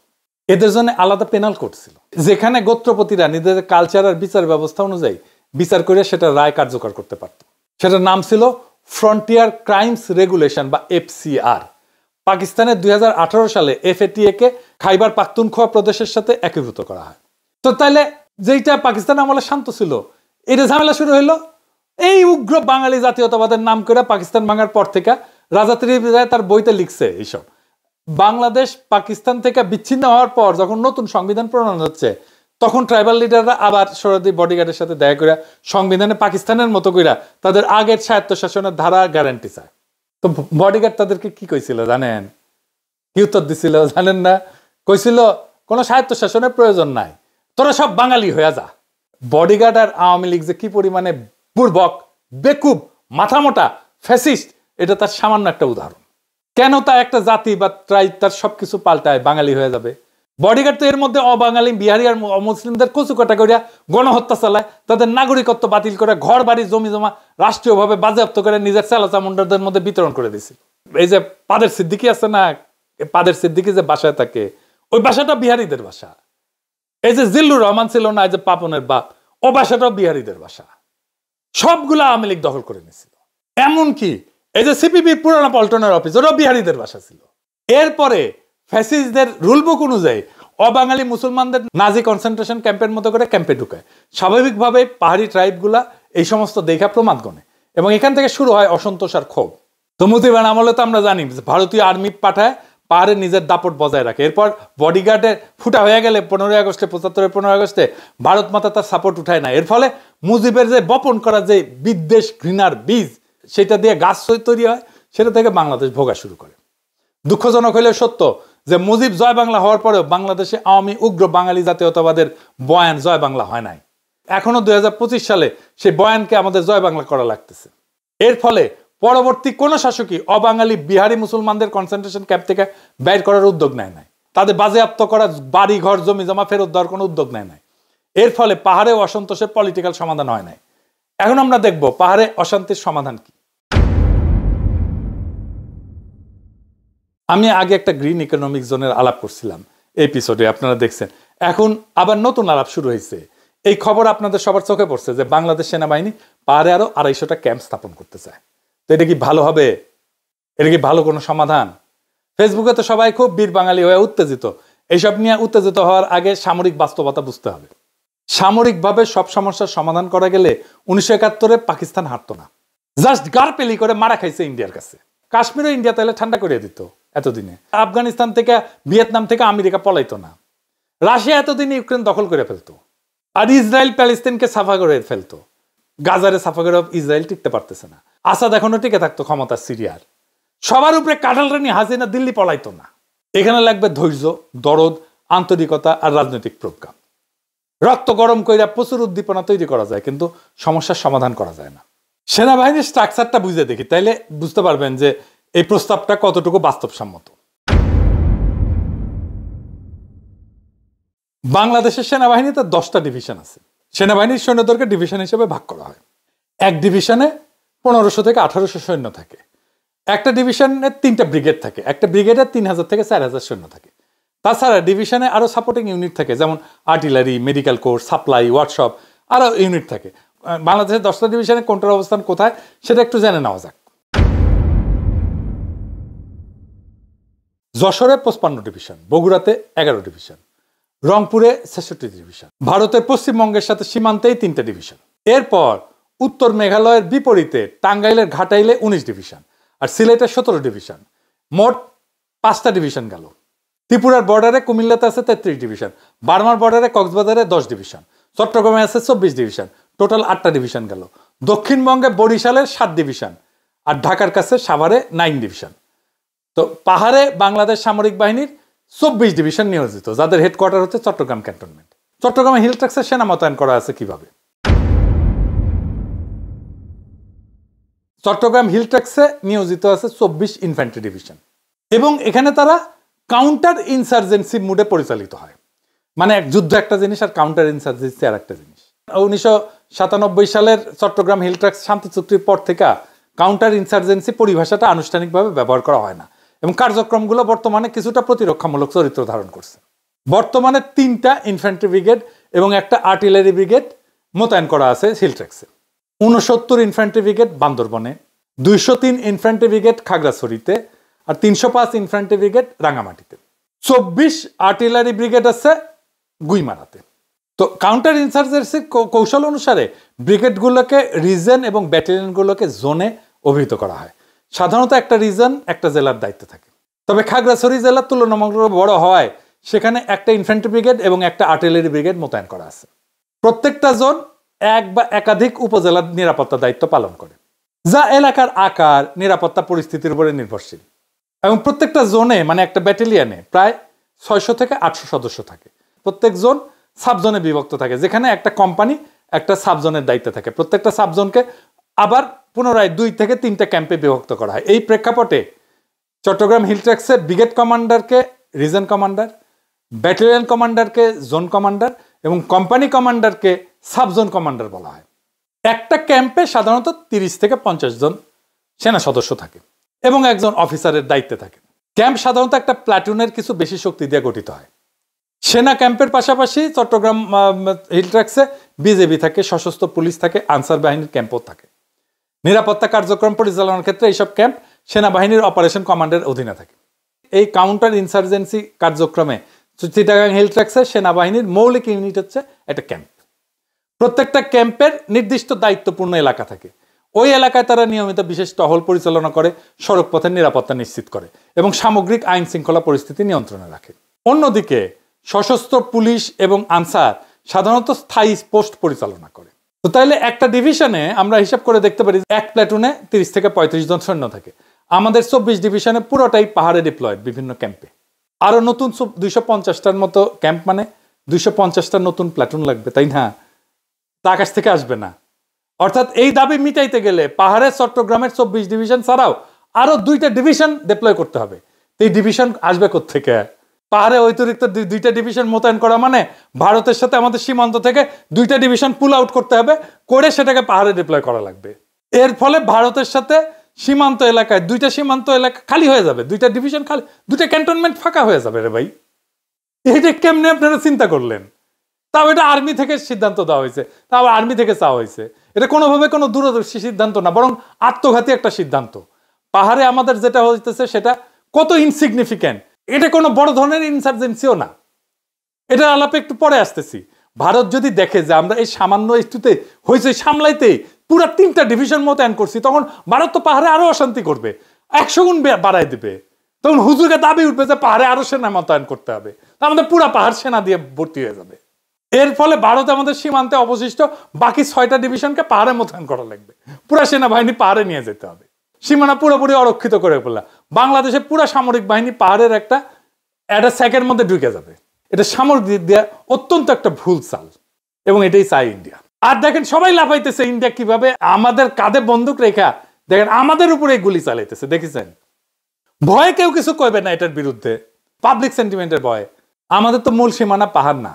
S1: এদের জন্য আলাদা পেনাল কোড ছিল, যেখানে গোত্রপতিরা নিজেদের কালচার আর বিচার ব্যবস্থা অনুযায়ী বিচার করে সেটা রায় কার্যকর করতে পারত। সেটার নাম ছিল ফ্রন্টিয়ার ক্রাইমস রেগুলেশন বা FCR। পাকিস্তানের 2018 সালে FATA কে খাইবার পাখতুনখোয়া প্রদেশের সাথে একীভূত করা হয়। তো তাইলে যেইটা পাকিস্তান আমলে শান্ত ছিল, এটা ঝামেলা শুরু হইলো এই উগ্র বাঙালি জাতীয়তাবাদের নাম করে। পাকিস্তান ভাঙার পর থেকে রাজা ত্রিদিপ রায় তার বইতে লিখছে এইসব। বাংলাদেশ পাকিস্তান থেকে বিচ্ছিন্ন হওয়ার পর যখন নতুন সংবিধান প্রণয়ন হচ্ছে, তখন ট্রাইবাল লিডাররা আবার সরহদি বডিগার্ডের সাথে দেখা করে সংবিধানে পাকিস্তানের মতো করে তাদের আগের স্বায়ত্তশাসনের ধারা গ্যারান্টি চায়। তো বডিগার্ড তাদেরকে কি কইছিল জানেন? কি উত্তর দিছিল জানেন না? কইছিল কোনো স্বায়ত্তশাসনের প্রয়োজন নাই, তোরা সব বাঙালি হয়ে যা। বডিগার্ড আর আওয়ামী লীগ যে কি পরিমাণে বুর্বক, বেকুব, মাথা মোটা, ফ্যাসিস্ট, এটা তার সামান্য একটা উদাহরণ। কেন তা একটা জাতি বা ট্রাইব তার সবকিছু পাল্টায় বাঙালি হয়ে যাবে? বডিগার্ড তো এর মধ্যে অবাঙালি, বিহারি আর অমুসলিমদের কচুকাটা করিয়া গণহত্যা চালায়, তাদের নাগরিকত্ব বাতিল করে, ঘর বাড়ি জমি জমা রাষ্ট্রীয়ভাবে বাজেয়াপ্ত করে নিজের চামুন্ডারদের মধ্যে বিতরণ করে দিছিল। এই যে পাদের সিদ্দিকি আছে না, পাদের সিদ্দিকি যে বাসায় থাকে, ওই বাসাটা বিহারিদের বাসা। এই যে জিল্লুর রহমান ছিল না, এই যে পাপনের বাপ, ও বাসাটাও বিহারিদের বাসা। সবগুলো আওয়ামী লীগ দখল করে নিয়েছিল। এমনকি এই যে সিপিবির পুরানা পল্টনের অফিস, ওটাও বিহারিদের বাসা ছিল। এরপরে ফ্যাসিস্টদের রুল বুক অনুযায়ী অবাঙালি মুসলমানদের নাজি কনসেন্ট্রেশন ক্যাম্পের মতো করে ক্যাম্পে ঢুকায়। স্বাভাবিকভাবে পাহাড়ি ট্রাইবগুলা এই সমস্ত দেখা প্রমাদ গণে এবং এখান থেকে শুরু হয় অসন্তোষ আর ক্ষোভ। তো মুজিবের আমলে তো আমরা জানি ভারতীয় আর্মি পাঠায়, পাহাড়ে নিজের দাপট বজায় রাখে। এরপর বডিগার্ডের ফুটা হয়ে গেলে 15ই আগস্টে, 75-এর 15 আগস্টে ভারত মাতা তার সাপোর্ট উঠায় না। এর ফলে মুজিবের যে বপন করা যে বিদ্বেষ ঘৃণার বীজ, সেটা দিয়ে গাছ তৈরি হয়, সেটা থেকে বাংলাদেশ ভোগা শুরু করে। দুঃখজনক হলেও সত্য যে মুজিব জয় বাংলা হওয়ার পরেও বাংলাদেশে আওয়ামী উগ্র বাঙালি জাতীয়তাবাদের বয়ান জয় বাংলা হয় নাই। এখনো 2025 সালে সেই বয়ানকে আমাদের জয় বাংলা করা লাগতেছে। এর ফলে পরবর্তী কোন শাসকই অবাঙালি বিহারি মুসলমানদের কনসেন্ট্রেশন ক্যাম্প থেকে বের করার উদ্যোগ নেয় নাই, তাদের বাজেয়াপ্ত করা বাড়ি ঘর জমি জমা ফেরত দেওয়ার কোনো উদ্যোগ নেয় নাই। এর ফলে পাহাড়ে অসন্তোষের পলিটিক্যাল সমাধান হয় নাই। এখন আমরা দেখব পাহাড়ে অশান্তির সমাধান কি। আমি আগে একটা গ্রিন ইকোনমিক জোনের আলাপ করছিলাম এপিসোডে, আপনারা দেখছেন। এখন আবার নতুন আলাপ শুরু হয়েছে। এই খবর আপনাদের সবার চোখে পড়ছে যে বাংলাদেশ সেনাবাহিনী পাহাড়ে আরো 250টা ক্যাম্প স্থাপন করতে চায়। তো এটা কি ভালো হবে? এটা কি ভালো কোনো সমাধান? ফেসবুকে তো সবাই খুব বীর বাঙালি হয়ে উত্তেজিত। এইসব নিয়ে উত্তেজিত হওয়ার আগে সামরিক বাস্তবতা বুঝতে হবে। সামরিকভাবে সব সমস্যার সমাধান করা গেলে 1971-এ পাকিস্তান হারতো না, জাস্ট গারপেলি করে মারা খাইছে ইন্ডিয়ার কাছে। কাশ্মীরও ইন্ডিয়া তাহলে ঠান্ডা করে দিত এতদিনে। আফগানিস্তান থেকে, ভিয়েতনাম থেকে আমেরিকা পলাইতো না। রাশিয়া এতদিনে ইউক্রেন দখল করে ফেলতো, আর ইসরায়েল প্যালেস্তাইনকে সাফা করে ফেলতো। গাজারে সাফা করে ইসরায়েল টিকতে পারতেছে না। আসাদ এখনো টিকে থাকতো ক্ষমতা সিরিয়ার। সবার উপরে কাঁঠাল রানী হাসিনা দিল্লি পলাইতো না। এখানে লাগবে ধৈর্য, দরদ, আন্তরিকতা আর রাজনৈতিক প্রজ্ঞা। রক্ত গরম কইরা প্রচুর উদ্দীপনা তৈরি করা যায়, কিন্তু সমস্যার সমাধান করা যায় না। সেনাবাহিনীর স্ট্রাকচারটা বুঝে দেখি, তাইলে বুঝতে পারবেন যে এই প্রস্তাবটা কতটুকু বাস্তবসম্মত। বাংলাদেশের সেনাবাহিনীতে 10টা ডিভিশন আছে। সেনাবাহিনীর সৈন্যদেরকে ডিভিশন হিসেবে ভাগ করা হয়। এক ডিভিশনে 1500 থেকে 1800 সৈন্য থাকে। একটা ডিভিশনে 3টা ব্রিগেড থাকে। একটা ব্রিগেডে 3000 থেকে 4000 সৈন্য থাকে। তাছাড়া ডিভিশনে আরো সাপোর্টিং ইউনিট থাকে, যেমন artillery, medical core, supply, workshop, আরো ইউনিট থাকে। বাংলাদেশের 10টা ডিভিশনে কোনটার অবস্থান কোথায় সেটা একটু জেনে নেওয়া যাক। যশোরে 55 ডিভিশন, বগুড়াতে 11 ডিভিশন, রংপুরে 66 ডিভিশন, ভারতের পশ্চিমবঙ্গের সাথে সীমান্তেই 3টা ডিভিশন। এরপর উত্তর মেঘালয়ের বিপরীতে টাঙ্গাইলের ঘাটাইলে 19 ডিভিশন আর সিলেটের 17 ডিভিশন, মোট 5টা ডিভিশন গেল। ত্রিপুরার বর্ডারে কুমিল্লাতে আছে 33 ডিভিশন, বার্মার বর্ডারে কক্সবাজারে 10 ডিভিশন, চট্টগ্রামে আছে 24 ডিভিশন, টোটাল 8টা ডিভিশন গেল। দক্ষিণবঙ্গে বরিশালের 7 ডিভিশন আর ঢাকার কাছে সাভারে 9 ডিভিশন। তো পাহাড়ে বাংলাদেশ সামরিক বাহিনীর 24 ডিভিশন নিয়োজিত, যাদের হেডকোয়ার্টার হচ্ছে চট্টগ্রাম ক্যান্টনমেন্ট। চট্টগ্রামে হিল ট্রাক্সে সেনা মোতায়েন করা আছে কিভাবে? চট্টগ্রাম হিল ট্রাক্সে নিয়োজিত আছে 24 ইনফ্যান্ট্রি ডিভিশন এবং এখানে তারা কাউন্টার ইনসার্জেন্সি মুডে পরিচালিত হয়। মানে এক যুদ্ধ একটা জিনিস আর কাউন্টার ইনসার্জেন্সি আর একটা জিনিস। 1997 সালের চট্টগ্রাম হিল ট্রাক্স শান্তি চুক্তির পর থেকে কাউন্টার ইনসার্জেন্সি পরিভাষাটা আনুষ্ঠানিকভাবে ব্যবহার করা হয় না এবং কার্যক্রমগুলো বর্তমানে কিছুটা প্রতিরক্ষামূলক চরিত্র ধারণ করছে। বর্তমানে 3টা ইনফ্যান্ট্রি ব্রিগেড এবং একটা আর্টিলারি ব্রিগেড মোতায়েন করা আছে হিল ট্রাক্সে। 69 ইনফ্যান্ট্রি ব্রিগেড বান্দরবনে, 203 ইনফ্যান্ট্রি ব্রিগেড খাগড়াছড়িতে আর 305 ইনফ্যান্ট্রি ব্রিগেড রাঙামাটিতে। 24 আর্টিলারি ব্রিগেড আছে গুইমারাতে। তো কাউন্টার ইনসার্জেন্সির কৌশল অনুসারে ব্রিগেডগুলোকে রিজন এবং ব্যাটালিয়নগুলোকে জোনে অভিহিত করা হয়। সাধারণত একটা রিজন একটা জেলার দায়িত্বে থাকে। তবে খাগড়াছড়ি জেলা তুলনামূলক বড় হওয়ায় সেখানে একটা ইনফ্যান্ট্রি ব্রিগেড এবং একটা আর্টিলারি ব্রিগেড মোতায়েন করা আছে। প্রত্যেকটা জোন এক বা একাধিক উপজেলার নিরাপত্তা দায়িত্ব পালন করে, যা এলাকার আকার, নিরাপত্তা পরিস্থিতির উপরে নির্ভরশীল। এবং প্রত্যেকটা জোনে মানে একটা ব্যাটালিয়নে প্রায় 600 থেকে 800 সদস্য থাকে। প্রত্যেক জোন সাবজোনে বিভক্ত থাকে, যেখানে একটা কোম্পানি একটা সাবজোনের দায়িত্বে থাকে। প্রত্যেকটা সাবজোনকে আবার পুনরায় 2 থেকে 3টা ক্যাম্পে বিভক্ত করা হয়। এই প্রেক্ষাপটে চট্টগ্রাম হিল ট্র্যাক্সের ব্রিগেড কমান্ডারকে রিজন কমান্ডার, ব্যাটালিয়ন কমান্ডারকে জোন কমান্ডার এবং কোম্পানি কমান্ডারকে সাবজোন কমান্ডার বলা হয়। একটা ক্যাম্পে সাধারণত 30 থেকে 50 জন সেনা সদস্য থাকে এবং একজন অফিসারের দায়িত্বে থাকে। ক্যাম্প সাধারণত একটা প্লাটুনের কিছু বেশি শক্তি দিয়ে গঠিত হয়। সেনা ক্যাম্পের পাশাপাশি চট্টগ্রাম হিল ট্র্যাক্সে বিজেপি থাকে, সশস্ত্র পুলিশ থাকে, আনসার বাহিনীর ক্যাম্পও থাকে। নিরাপত্তা কার্যক্রম পরিচালনার ক্ষেত্রে এইসব ক্যাম্প সেনাবাহিনীর অপারেশন কমান্ডের অধীনে থাকে। এই কাউন্টার ইনসার্জেন্সি কার্যক্রমে চিটাগাং হিল ট্র্যাক্সে সেনাবাহিনীর মৌলিক ইউনিট হচ্ছে একটা ক্যাম্প। প্রত্যেকটা ক্যাম্পের নির্দিষ্ট দায়িত্বপূর্ণ এলাকা থাকে। ওই এলাকায় তারা নিয়মিত বিশেষ টহল পরিচালনা করে, সড়ক পথের নিরাপত্তা নিশ্চিত করে এবং সামগ্রিক আইন শৃঙ্খলা পরিস্থিতি নিয়ন্ত্রণে রাখে। অন্যদিকে সশস্ত্র পুলিশ এবং আনসার সাধারণত স্থায়ী পোস্ট পরিচালনা করে। তো তাইলে একটা ডিভিশনে আমরা হিসাব করে দেখতে পারি এক প্ল্যাটুনে 30 থেকে 35 জন সৈন্য থাকে। আমাদের 24 ডিভিশনে পুরোটাই পাহাড়ে ডিপ্লয়েড বিভিন্ন ক্যাম্পে। আরো নতুন 250টার মতো ক্যাম্প, মানে 250টা নতুন প্ল্যাটুন লাগবে, তাই না? তা আকাশ থেকে আসবে না। অর্থাৎ এই দাবি মিটাইতে গেলে পাহাড়ের চট্টগ্রামের 24 ডিভিশন ছাড়াও আরো 2টা ডিভিশন ডিপ্লয় করতে হবে। এই ডিভিশন আসবে কোত্থেকে? পাহাড়ে অতিরিক্ত 2টা ডিভিশন মোতায়েন করা মানে ভারতের সাথে আমাদের সীমান্ত থেকে 2টা ডিভিশন পুল আউট করতে হবে, করে সেটাকে পাহাড়ে ডিপ্লয় করা লাগবে। এর ফলে ভারতের সাথে সীমান্ত এলাকায় 2টা সীমান্ত এলাকা খালি হয়ে যাবে, 2টা ডিভিশন খালি, 2টা ক্যান্টনমেন্ট ফাঁকা হয়ে যাবে রে ভাই। এইটা কেমনে আপনারা চিন্তা করলেন? তাও এটা আর্মি থেকে সিদ্ধান্ত দেওয়া হয়েছে, তাও আর্মি থেকে চাওয়া হয়েছে। এটা কোনোভাবে কোনো দূরদর্শী সিদ্ধান্ত না, বরং আত্মঘাতী একটা সিদ্ধান্ত। পাহাড়ে আমাদের যেটা হইতেছে সেটা কত ইনসিগনিফিক্যান্ট, এটা কোনো বড় ধরনের ইনসার্জেন্সিও না। এটা আলাপে একটু পরে আসতেছি। ভারত যদি দেখে যে আমরা এই সামান্য একটুতে হয়েছে সামলাইতে পুরা 3টা ডিভিশন মোতায়েন করছি, তখন ভারত তো পাহাড়ে আরো অশান্তি করবে, 100 গুণ বাড়াই দিবে। তখন হুজুরে দাবি উঠবে যে পাহাড়ে আরো সেনা মোতায়েন করতে হবে, আমাদের পুরা পাহাড় সেনা দিয়ে ভর্তি হয়ে যাবে। এর ফলে ভারত আমাদের সীমান্তে অবশিষ্ট বাকি 6টা ডিভিশনকে পাহাড়ে মোতায়েন করা লাগবে, পুরা সেনাবাহিনী পাহাড়ে নিয়ে যেতে হবে। সীমানা পুরোপুরি অরক্ষিত করে ফেলা। বাংলাদেশের পুরা সামরিক বাহিনী পাহাড়ের একটা স্যাকের মধ্যে ঢুকে যাবে। এটা সামরিক দিক দিয়ে অত্যন্ত একটা ভুল চাল, এবং এটাই চাই ইন্ডিয়া। আর দেখেন সবাই লাফাইতেছে ইন্ডিয়া কিভাবে আমাদের কাঁধে বন্দুক রেখা দেখেন আমাদের উপরে গুলি চালাইতেছে, দেখেছেন? ভয়ে কেউ কিছু কইবে না এটার বিরুদ্ধে, পাবলিক সেন্টিমেন্টের ভয়ে। আমাদের তো মূল সীমানা পাহাড় না,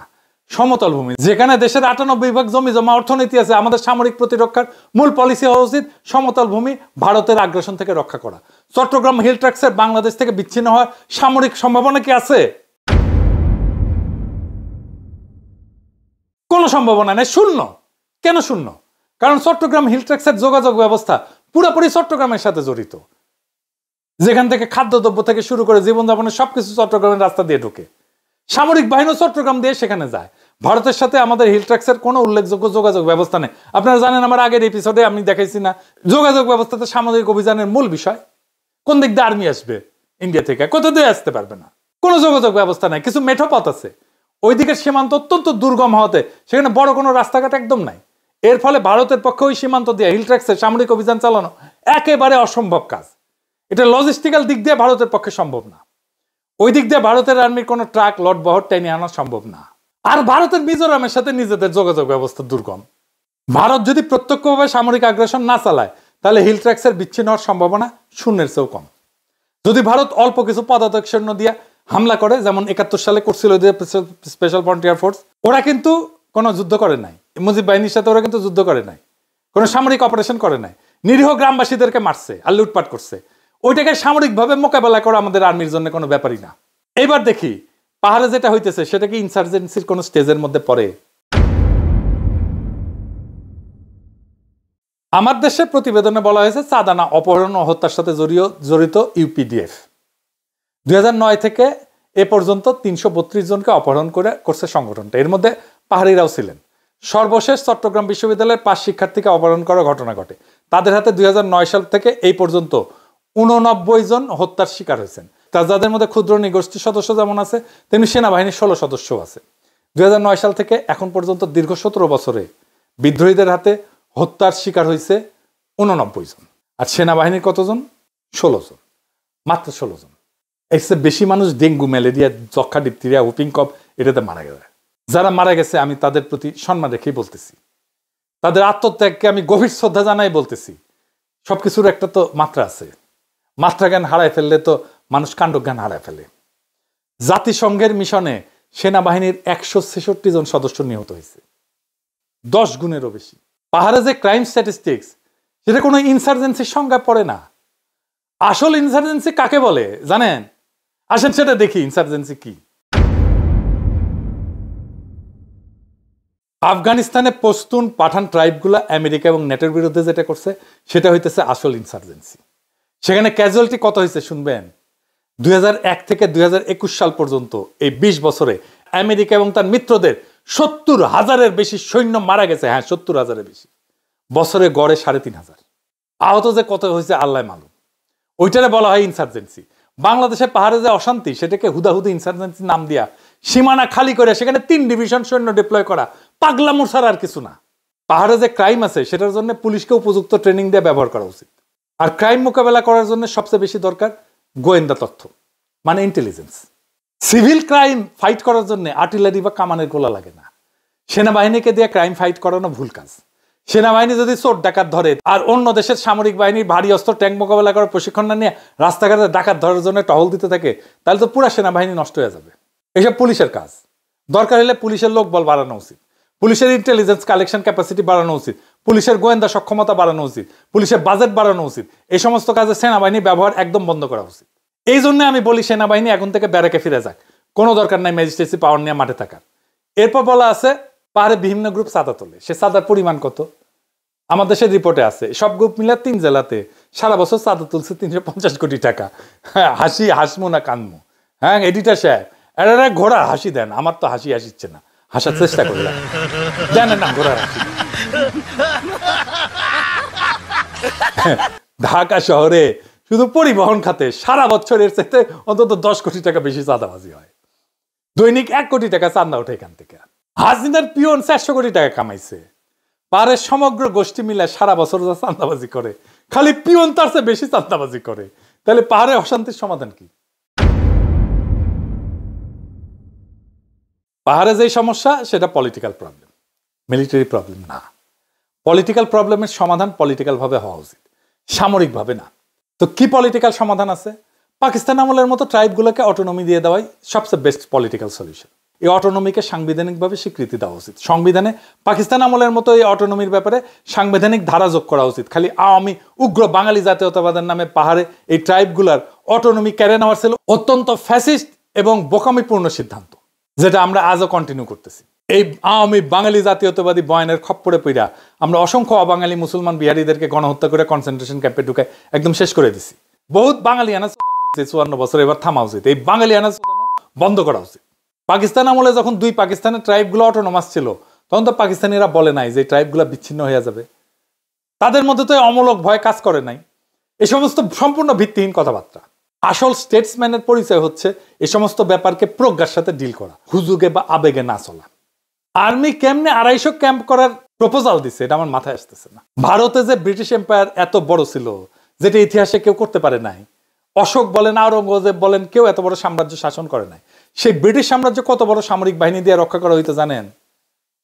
S1: সমতল ভূমি, যেখানে দেশের 98% জমি জমা অর্থনীতি আছে। আমাদের সামরিক প্রতিরক্ষার মূল পলিসি হওয়া উচিত সমতল ভূমি ভারতের আগ্রাসন থেকে রক্ষা করা। চট্টগ্রাম হিল ট্র্যাক্সের বাংলাদেশ থেকে বিচ্ছিন্ন হওয়ার সামরিক সম্ভাবনা কি আছে? কোনো সম্ভাবনা নেই, শূন্য। কেন শূন্য? কারণ চট্টগ্রাম হিল ট্র্যাক্সের যোগাযোগ ব্যবস্থা পুরোপুরি চট্টগ্রামের সাথে জড়িত। যেখান থেকে খাদ্যদ্রব্য থেকে শুরু করে জীবনযাপনের সবকিছু চট্টগ্রামের রাস্তা দিয়ে ঢুকে। সামরিক বাহিনী চট্টগ্রাম দিয়ে সেখানে যায়। ভারতের সাথে আমাদের হিল ট্র্যাক্সের কোনো উল্লেখযোগ্য যোগাযোগ ব্যবস্থা নেই। আপনারা জানেন, আমার আগের এপিসোডে আমি দেখাইছি না, যোগাযোগ ব্যবস্থাতে সামরিক অভিযানের মূল বিষয়। কোন দিক দিয়ে আর্মি আসবে ইন্ডিয়া থেকে? কোথা দিয়ে আসতে পারবে না, কোনো যোগাযোগ ব্যবস্থা নাই। কিছু মেঠো পথ আছে, ওই দিকের সীমান্ত অত্যন্ত দুর্গম হওয়াতে সেখানে বড় কোনো রাস্তাঘাট একদম নাই। এর ফলে ভারতের পক্ষে ওই সীমান্ত দিয়ে হিল ট্র্যাক্সের সামরিক অভিযান চালানো একেবারে অসম্ভব কাজ। এটা লজিস্টিক্যাল দিক দিয়ে ভারতের পক্ষে সম্ভব না। ওই দিক দিয়ে ভারতের আর্মির কোনো ট্রাক লট বহর টেনে আনা সম্ভব না। আর ভারতের মিজোরামের সাথে নিজেদের যোগাযোগ ব্যবস্থা দুর্গম। ভারত যদি প্রত্যক্ষভাবে সামরিক আগ্রাসন না চালায়, তাহলে হিল ট্র্যাক্সের বিচ্ছিন্ন হওয়ার সম্ভাবনা শূন্যের চেয়েও কম। যদি ভারত অল্প কিছু পদাতিক সৈন্য দিয়ে হামলা করে, যেমন 71 সালে করছিল স্পেশাল ফ্রন্টিয়ার ফোর্স, ওরা কিন্তু কোনো যুদ্ধ করে নাই। মুজিব বাহিনীর সাথে ওরা কিন্তু যুদ্ধ করে নাই, কোনো সামরিক অপারেশন করে নাই। নিরীহ গ্রামবাসীদেরকে মারছে আর লুটপাট করছে। ওইটাকে সামরিকভাবে মোকাবেলা করা আমাদের আর্মির জন্য কোনো ব্যাপারই না। এবার দেখি পাহাড়ে যেটা হইতেছে সেটা কি ইনসার্জেন্সির কোন স্টেজের মধ্যে পড়ে? আমার দেশের প্রতিবেদনে বলা হয়েছে চাঁদানা অপহরণ ও হত্যার সাথে জড়িত ইউপিডিএফ 2009 থেকে এ পর্যন্ত 332 জনকে অপহরণ করছে সংগঠনটা। এর মধ্যে পাহাড়িরাও ছিলেন। সর্বশেষ চট্টগ্রাম বিশ্ববিদ্যালয়ের 5 শিক্ষার্থীকে অপহরণ করার ঘটনা ঘটে। তাদের হাতে 2009 সাল থেকে এই পর্যন্ত 89 জন হত্যার শিকার হয়েছেন। যাদের মধ্যে ক্ষুদ্র নিগোষ্ঠী সদস্য যেমন আছে, তেমনি সেনাবাহিনীর 16 সদস্য আছে। 2009 সাল থেকে এখন পর্যন্ত দীর্ঘ 17 বছরে বিদ্রোহীদের হাতে হত্যার শিকার হয়েছে 89 জন। আর সেনাবাহিনীর কতজন? 16 জন, মাত্র 16 জন। এর চেয়ে বেশি মানুষ ডেঙ্গু, ম্যালেরিয়া, যক্ষা, ডিপথেরিয়া, হুপিং কফ এটাতে মারা গেছে। যারা মারা গেছে আমি তাদের প্রতি সম্মান রেখেই বলতেছি, তাদের আত্মত্যাগকে আমি গভীর শ্রদ্ধা জানাই বলতেছি। সবকিছুর একটা তো মাত্রা আছে, মাত্রা জ্ঞান হারায় ফেললে তো মানুষ কাণ্ডজ্ঞান হারায় ফেলে। জাতিসংঘের মিশনে সেনাবাহিনীর 166 জন সদস্য নিহত হয়েছে, 10 গুণেরও বেশি। পাহাড়ে যে ক্রাইম স্ট্যাটিস্টিক্স, সেটা কোনো ইনসার্জেন্সির সংজ্ঞা পড়ে না। আসল ইনসার্জেন্সি কাকে বলে জানেন? আসেন সেটা দেখি ইনসার্জেন্সি কি। আফগানিস্তানে পশতুন পাঠান ট্রাইবগুলা আমেরিকা এবং নেটোর বিরুদ্ধে যেটা করছে সেটা হইতেছে আসল ইনসার্জেন্সি। সেখানে ক্যাজুয়ালিটি কত হয়েছে শুনবেন? 2001 থেকে 2021 সাল পর্যন্ত এই 20 বছরে আমেরিকা এবং তার মিত্রদের 70,000-এর বেশি সৈন্য মারা গেছে। হ্যাঁ, 70,000-এর বেশি, বছরে গড়ে 3,500। আহত যে কত হয়েছে আল্লাহ মালুম। ওইটারে বলা হয় ইনসার্জেন্সি। বাংলাদেশে পাহাড়ে যে অশান্তি, সেটাকে হুদাহুদি ইনসার্জেন্সি নাম দিয়া সীমানা খালি করে সেখানে 3 ডিভিশন সৈন্য ডিপ্লয় করা পাগলামোর ছাড়া আর কিছু না। পাহাড়ে যে ক্রাইম আছে সেটার জন্য পুলিশকে উপযুক্ত ট্রেনিং দিয়ে ব্যবহার করা উচিত। আর ক্রাইম মোকাবেলা করার জন্য সবচেয়ে বেশি দরকার গোয়েন্দা তথ্য, মানে ইন্টেলিজেন্স। সিভিল ক্রাইম ফাইট করার জন্য আর্টিলারি বা কামানের গোলা লাগে না। সেনাবাহিনীকে দিয়ে ক্রাইম ফাইট করানো ভুল কাজ। সেনাবাহিনী যদি চোর ডাকাত ধরে আর অন্য দেশের সামরিক বাহিনীর ভারী অস্ত্র ট্যাঙ্ক মোকাবেলা করার প্রশিক্ষণ না নিয়ে রাস্তাঘাটে ডাকাত ধরার জন্য টহল দিতে থাকে, তাহলে তো পুরো সেনাবাহিনী নষ্ট হয়ে যাবে। এসব পুলিশের কাজ। দরকার হলে পুলিশের লোক বল বাড়ানো উচিত, পুলিশের ইন্টেলিজেন্স কালেকশন ক্যাপাসিটি বাড়ানো উচিত, পুলিশের গোয়েন্দা সক্ষমতা বাড়ানো উচিত, পুলিশের বাজেট বাড়ানো উচিত। এই সমস্ত কাজে সেনাবাহিনী ব্যবহার একদম বন্ধ করা উচিত। এই জন্য আমি বলি সেনাবাহিনী এখন থেকে ব্যারাকে ফিরে যাক, কোনো দরকার নাই ম্যাজিস্ট্রেসি পাওয়ার নিয়ে মাঠে থাকার। এরপর বলা আছে পাহাড়ে বিভিন্ন গ্রুপ চাঁদা তোলে, সে চাঁদার পরিমাণ কত? আমার দেশের রিপোর্টে আছে সব গ্রুপ মিলে 3 জেলাতে সারা বছর চাঁদা তুলছে 350 কোটি টাকা। হ্যাঁ, হাসমু না কানমু? হ্যাঁ, এডিটার সাহেব এরা ঘোড়ার হাসি দেন, আমার তো হাসি আসছে না, হাসার চেষ্টা করলাম, জানেন না ঘোড়ার হাসি। ঢাকা শহরে শুধু পরিবহন খাতে সারা বছরের চাইতে অন্তত 10 কোটি টাকা বেশি চাঁদাবাজি হয়। দৈনিক 1 কোটি টাকা চাঁদা ওঠে এখান থেকে। হাসিনার পিয়ন 400 কোটি টাকা কামাইছে। পাহাড়ের সমগ্র গোষ্ঠী মিলে সারা বছর যা চাঁদাবাজি করে, খালি পিয়ন তার চেয়ে বেশি চাঁদাবাজি করে। তাহলে পাহাড়ে অশান্তির সমাধান কি? পাহাড়ে যেই সমস্যা সেটা পলিটিক্যাল প্রবলেম, মিলিটারি প্রবলেম না। পলিটিক্যাল প্রবলেমের সমাধান পলিটিক্যাল ভাবে হওয়া উচিত, সামরিক ভাবে না। তো কি পলিটিক্যাল সমাধান আছে? পাকিস্তান আমলের মতো ট্রাইবগুলোকে অটোনমি দিয়ে দেওয়াই সবচেয়ে বেস্ট পলিটিক্যাল সলিউশন। এই অটোনমিকে সাংবিধানিকভাবে স্বীকৃতি দেওয়া উচিত। সংবিধানে পাকিস্তান আমলের মতো এই অটোনমির ব্যাপারে সাংবিধানিক ধারা যোগ করা উচিত। খালি আওয়ামী উগ্র বাঙালি জাতীয়তাবাদের নামে পাহাড়ে এই ট্রাইবগুলার অটোনমি কেড়ে নেওয়ার ছিল অত্যন্ত ফ্যাসিস্ট এবং বোকামিপূর্ণ সিদ্ধান্ত, যেটা আমরা আজও কন্টিনিউ করতেছি। এই আওয়ামী বাঙালি জাতীয়তাবাদী বয়ানের খপ্পরে পইরা আমরা অসংখ্য অবাঙালি মুসলমান বিহারীদেরকে গণহত্যা করে কনসেন্ট্রেশন ক্যাম্পে ঢুকে একদম শেষ করে দিছি। বহুত বাঙালি আনা 54 বছর, এবার থামা উচিত। এই বাঙালি আনা বন্ধ করা উচিত। পাকিস্তান আমলে যখন 2 পাকিস্তানের ট্রাইবগুলো অটোনমাস ছিল, তখন তো পাকিস্তানিরা বলে নাই যে ট্রাইবগুলো বিচ্ছিন্ন হয়ে যাবে। তাদের মধ্যে তো অমূলক ভয় কাজ করে নাই। এই সমস্ত সম্পূর্ণ ভিত্তিহীন কথাবার্তা। আসল স্টেটসম্যানের পরিচয় হচ্ছে এই সমস্ত ব্যাপারকে প্রজ্ঞার সাথে ডিল করা, হুজুগে বা আবেগে না চলা। আর্মি কেমনে 250 ক্যাম্প করার প্রপোজাল দিছে, এটা আমার মাথায় আসতেছে না। ভারতে যে ব্রিটিশ এম্পায়ার এত বড় ছিল, যেটা ইতিহাসে কেউ করতে পারে নাই। অশোক বলেন, আওরঙ্গজেব বলেন, কেউ এত বড় সাম্রাজ্য শাসন করে নাই। সেই ব্রিটিশ সাম্রাজ্য কত বড় সামরিক বাহিনী দিয়ে রক্ষা করা হইতো জানেন?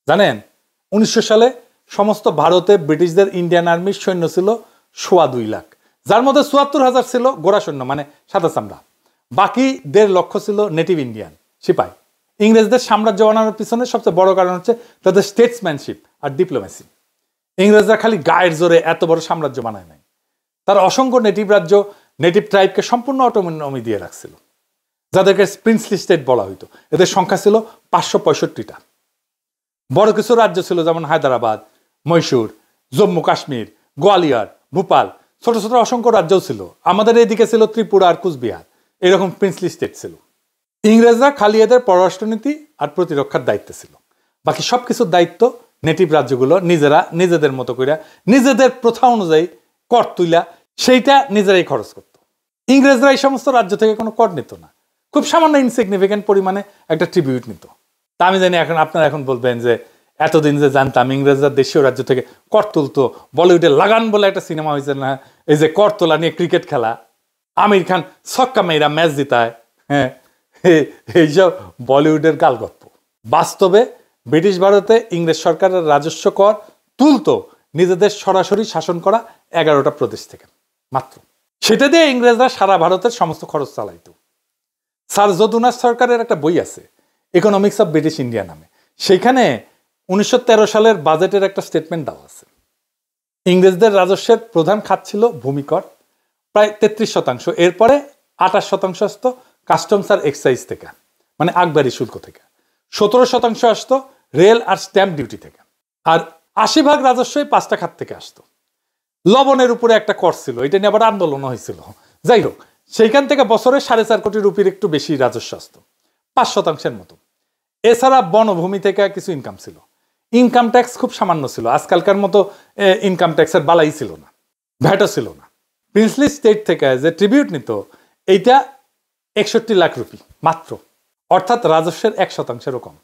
S1: 1900 সালে সমস্ত ভারতে ব্রিটিশদের ইন্ডিয়ান আর্মির সৈন্য ছিল 2.25 লাখ, যার মধ্যে 74,000 ছিল গোড়া সৈন্য, মানে সাদা চামড়া। বাকি 1.5 লক্ষ ছিল নেটিভ ইন্ডিয়ান সিপাই। ইংরেজদের সাম্রাজ্য বানানোর পিছনে সবচেয়ে বড় কারণ হচ্ছে তাদের স্টেটসম্যানশিপ আর ডিপ্লোমেসি। ইংরেজরা খালি গায়ের জোরে এত বড় সাম্রাজ্য বানায় নাই, তার অসংখ্য নেটিভ রাজ্য, নেটিভ ট্রাইবকে সম্পূর্ণ অটোনমি দিয়ে রাখছিল, যাদেরকে প্রিন্সলি স্টেট বলা হইতো। এদের সংখ্যা ছিল 565টা। বড় কিছু রাজ্য ছিল যেমন হায়দ্রাবাদ, মহীশূর, জম্মু কাশ্মীর, গোয়ালিয়র, ভোপাল। ছোট ছোট অসংখ্য রাজ্যও ছিল। আমাদের এইদিকে ছিল ত্রিপুরা আর কুচবিহার। এরকম প্রিন্সলি স্টেট ছিল। ইংরেজরা খালি এদের পররাষ্ট্রনীতি আর প্রতিরক্ষার দায়িত্ব ছিল, বাকি সবকিছুর দায়িত্ব নেটিভ রাজ্যগুলো নিজেরা নিজেদের মতো করে নিজেদের প্রথা অনুযায়ী কর তুইলা সেইটা নিজেরাই খরচ করত। ইংরেজরা এই সমস্ত রাজ্য থেকে কোনো কর নিত না, খুব সামান্য ইনসিগনিফিকেন্ট পরিমাণে একটা ট্রিবিউট নিত। তা আমি জানি এখন আপনারা এখন বলবেন যে এতদিন যে জানতাম ইংরেজরা দেশীয় রাজ্য থেকে কর তুলতো, বলিউডে লাগান বলে একটা সিনেমা হয়েছে না, এই যে কর তোলা নিয়ে ক্রিকেট খেলা, আমির খান ছক্কা মেয়েরা ম্যাচ জিতায়, হ্যাঁ, এইসব বলিউডের গালগপ্প। বাস্তবে ব্রিটিশ ভারতে ইংরেজ সরকারের রাজস্ব কর তুলতো নিজেদের সরাসরি শাসন করা 11টা প্রদেশ থেকে মাত্র। সেটা দিয়ে ইংরেজরা সারা ভারতের সমস্ত খরচ চালাইতো। স্যার যদুনাথ সরকারের একটা বই আছে, ইকোনমিক্স অফ ব্রিটিশ ইন্ডিয়া নামে। সেখানে 1913 সালের বাজেটের একটা স্টেটমেন্ট দেওয়া আছে। ইংরেজদের রাজস্বের প্রধান খাত ছিল ভূমিকর, প্রায় 33%। এরপরে 28% আসতো কাস্টমস আর এক্সাইজ থেকে, মানে আকবরি শুল্ক থেকে। 17% আসতো রেল আর স্ট্যাম্প ডিউটি থেকে। আর 80% রাজস্বই 5টা খাত থেকে আসতো। লবণের উপরে একটা কর ছিল, এটা নিয়ে আবার আন্দোলন হয়েছিল। যাই হোক, সেইখান থেকে বছরে 4.5 কোটি রুপির একটু বেশি রাজস্ব আসতো, 5% মতো। এছাড়া বনভূমি থেকে কিছু ইনকাম ছিল। ইনকাম ট্যাক্স খুব সামান্য ছিল, আজকালকার মতো ইনকাম ট্যাক্সের বালাই ছিল না, ভ্যাটও ছিল না। প্রিন্সলি স্টেট থেকে যে ট্রিবিউট নিত, এইটা 61 লাখ রুপি মাত্র, অর্থাৎ রাজস্বের 1%-এরও কম।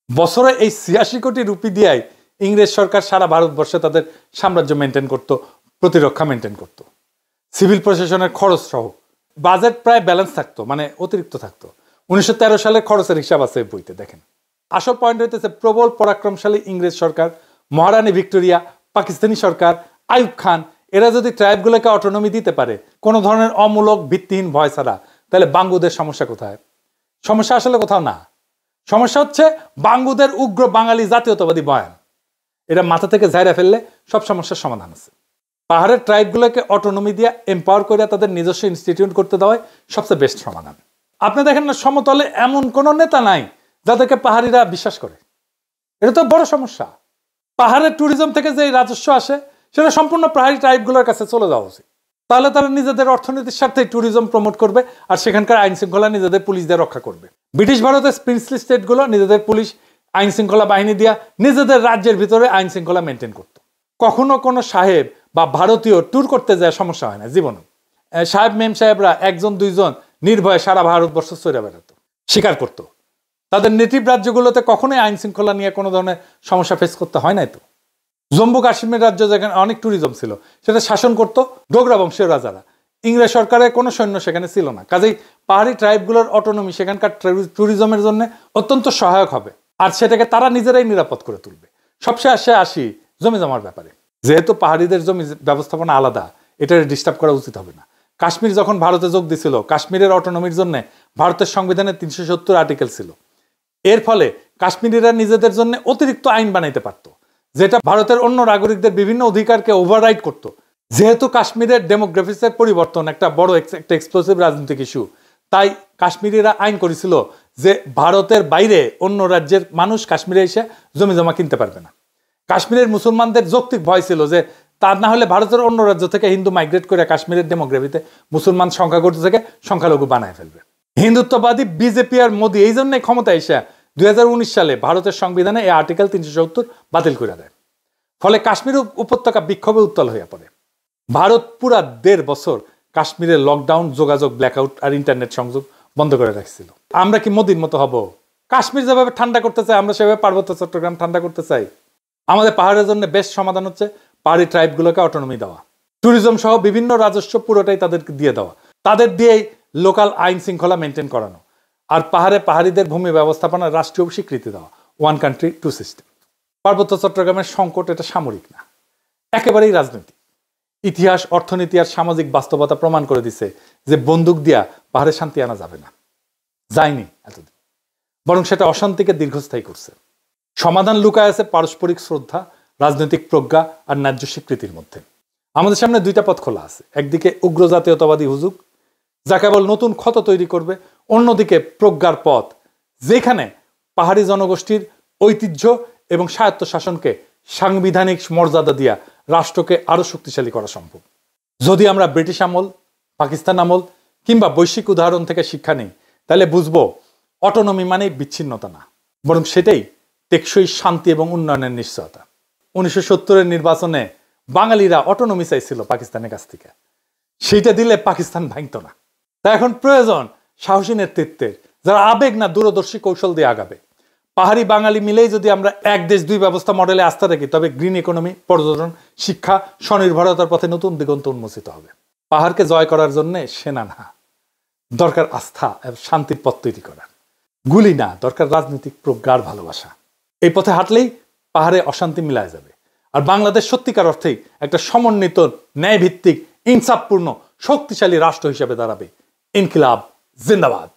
S1: বছরে এই 86 কোটি রুপি দিয়াই ইংরেজ সরকার সারা ভারতবর্ষে তাদের সাম্রাজ্য মেনটেন করত, প্রতিরক্ষা মেনটেন করত, সিভিল প্রশাসনের খরচ সহ। বাজেট প্রায় ব্যালেন্স থাকতো, মানে অতিরিক্ত থাকতো। 1913 সালের খরচের হিসাব আছে বইতে, দেখেন। আসল পয়েন্ট হইতেছে প্রবল পরাক্রমশালী ইংরেজ সরকার, মহারানী ভিক্টোরিয়া, পাকিস্তানি সরকার, আইয়ুব খান, এরা যদি ট্রাইবগুলোকে অটোনমি দিতে পারে কোনো ধরনের অমূলক ভিত্তিহীন ভয় ছাড়া, তাহলে বাঙ্গুদের সমস্যা কোথায়? সমস্যা আসলে কোথাও না। সমস্যা হচ্ছে বাঙ্গুদের উগ্র বাঙালি জাতীয়তাবাদী বয়ান। এটা মাথা থেকে ঝাইরা ফেললে সব সমস্যার সমাধান আছে। পাহাড়ের ট্রাইবগুলোকে অটোনমি দিয়ে এম্পাওয়ার করে তাদের নিজস্ব ইনস্টিটিউট করতে দেওয়াই সবচেয়ে বেস্ট সমাধান। আপনি দেখেন না, সমতলে এমন কোনো নেতা নাই যাদেরকে পাহাড়িরা বিশ্বাস করে। এটা তো বড় সমস্যা। পাহাড়ের ট্যুরিজম থেকে যে রাজস্ব আসে সেটা সম্পূর্ণ পাহাড়ি ট্রাইবগুলোর কাছে চলে যাওয়া উচিত। তাহলে তারা নিজেদের অর্থনীতির স্বার্থে ট্যুরিজম প্রমোট করবে আর সেখানকার আইন শৃঙ্খলা নিজেদের পুলিশ দিয়ে রক্ষা করবে। ব্রিটিশ ভারতের প্রিন্সলি স্টেটগুলো নিজেদের পুলিশ আইন শৃঙ্খলা বাহিনী দিয়া নিজেদের রাজ্যের ভিতরে আইন শৃঙ্খলা মেনটেন করত। কখনো কোনো সাহেব বা ভারতীয় ট্যুর করতে যায় সমস্যা হয় না জীবনে। সাহেব মেম সাহেবরা 1-2 নির্ভয়ে সারা ভারতবর্ষ চড়ে বেড়াতো, শিকার করতো। তাদের নেটিভ রাজ্যগুলোতে কখনোই আইন শৃঙ্খলা নিয়ে কোনো ধরনের সমস্যা ফেস করতে হয় নাই তো। জম্মু কাশ্মীর রাজ্য যেখানে অনেক ট্যুরিজম ছিল, সেটা শাসন করতো ডোগরা বংশীয় রাজারা। ইংরেজ সরকারের কোনো সৈন্য সেখানে ছিল না। কাজেই পাহাড়ি ট্রাইবগুলোর অটোনমি সেখানকার ট্যুরিজমের জন্য অত্যন্ত সহায়ক হবে, আর সেটাকে তারা নিজেরাই নিরাপদ করে তুলবে। সবশেষে আসি জমি জমার ব্যাপারে। যেহেতু পাহাড়িদের জমি ব্যবস্থাপনা আলাদা, এটা ডিস্টার্ব করা উচিত হবে না। কাশ্মীর যখন ভারতে যোগ দিছিল, কাশ্মীরের অটোনমির জন্য ভারতের সংবিধানে 370 আর্টিকেল ছিল। এর ফলে কাশ্মীরিরা নিজেদের জন্য অতিরিক্ত আইন বানাইতে পারত, যেটা ভারতের অন্য নাগরিকদের বিভিন্ন অধিকারকে ওভাররাইড করত। যেহেতু কাশ্মীরের ডেমোগ্রাফিক্সের পরিবর্তন একটা বড় একটা এক্সপ্লোসিভ রাজনৈতিক ইস্যু, তাই কাশ্মীরিরা আইন করেছিল যে ভারতের বাইরে অন্য রাজ্যের মানুষ কাশ্মীরে এসে জমি জমা কিনতে পারবে না। কাশ্মীরের মুসলমানদের যৌক্তিক ভয় ছিল যে তার না হলে ভারতের অন্য রাজ্য থেকে হিন্দু মাইগ্রেট করে কাশ্মীরের ডেমোগ্রাফিতে মুসলমান সংখ্যাগরিষ্ঠ থেকে সংখ্যালঘু বানায় ফেলবে। হিন্দুত্ববাদী বিজেপি আর মোদী এই জন্যই ক্ষমতা এসে 2019 সালে ভারতের সংবিধানে এই আর্টিকেল 370 বাতিল করে দেয়। ফলে কাশ্মীর উপত্যকা বিক্ষোভে উত্তাল হয়ে পড়ে। ভারত পুরা 1.5 বছর কাশ্মীরের লকডাউন, যোগাযোগ ব্ল্যাকআউট আর ইন্টারনেট সংযোগ বন্ধ করে রাখছিল। আমরা কি মোদীর মতো হব? কাশ্মীর যেভাবে ঠান্ডা করতে চাই, আমরা সেভাবে পার্বত্য চট্টগ্রাম ঠান্ডা করতে চাই? আমাদের পাহাড়ের জন্য বেস্ট সমাধান হচ্ছে পাহাড়ি ট্রাইবগুলোকে অটোনমি দেওয়া, ট্যুরিজম সহ বিভিন্ন রাজস্ব পুরোটাই তাদেরকে দিয়ে দেওয়া, তাদের দিয়েই লোকাল আইন শৃঙ্খলা মেনটেন করানো, আর পাহাড়িদের ভূমি ব্যবস্থাপনার রাষ্ট্রীয় স্বীকৃতি দেওয়া, 1 country 2 system। পার্বত্য চট্টগ্রামের সংকট এটা সামরিক না, একেবারেই রাজনৈতিক। ইতিহাস, অর্থনীতি আর সামাজিক বাস্তবতা প্রমাণ করে দিছে যে বন্দুক দিয়া পাহাড়ে শান্তি আনা যাবে না, যায়নি এতদিন, বরং সেটা অশান্তিকে দীর্ঘস্থায়ী করছে। সমাধান লুকায় আছে পারস্পরিক শ্রদ্ধা, রাজনৈতিক প্রজ্ঞা আর ন্যায্য স্বীকৃতির মধ্যে। আমাদের সামনে 2টা পথ খোলা আছে। একদিকে উগ্র জাতীয়তাবাদী হুজুগ, যা কেবল নতুন ক্ষত তৈরি করবে। অন্যদিকে প্রজ্ঞার পথ, যেখানে পাহাড়ি জনগোষ্ঠীর ঐতিহ্য এবং স্বায়ত্ত শাসনকে সাংবিধানিক মর্যাদা দিয়া রাষ্ট্রকে আরো শক্তিশালী করা সম্ভব। যদি আমরা ব্রিটিশ আমল, পাকিস্তান আমল কিংবা বৈশ্বিক উদাহরণ থেকে শিক্ষা নেই, তাহলে বুঝবো অটোনমি মানে বিচ্ছিন্নতা না, বরং সেটাই টেকসই শান্তি এবং উন্নয়নের নিশ্চয়তা। 1970-এর নির্বাচনে বাঙালিরা অটোনমি চাইছিল পাকিস্তানের কাছ থেকে, সেইটা দিলে পাকিস্তান ভাঙত না। তাই এখন প্রয়োজন সাহসী নেতৃত্বের, যারা আবেগ না দূরদর্শী কৌশল দিয়ে আগাবে। পাহাড়ি বাঙালি মিলেই যদি আমরা 1 দেশ 2 ব্যবস্থা মডেলে আস্থা রাখি, তবে গ্রিন ইকোনমি, পর্যটন, শিক্ষা, স্বনির্ভরতার পথে নতুন দিগন্ত উন্মোচিত হবে। পাহাড়কে জয় করার জন্য সেনা না, দরকার আস্থা এবং শান্তির পথ তৈরি করা। গুলি না, দরকার রাজনৈতিক প্রজ্ঞার ভালোবাসা। এই পথে হাঁটলেই পাহাড়ে অশান্তি মিলায় যাবে, আর বাংলাদেশ সত্যিকার অর্থেই একটা সমন্বিত, ন্যায়ভিত্তিক, ইনসাফপূর্ণ, শক্তিশালী রাষ্ট্র হিসেবে দাঁড়াবে। ইনকিলাব জিন্দাবাদ।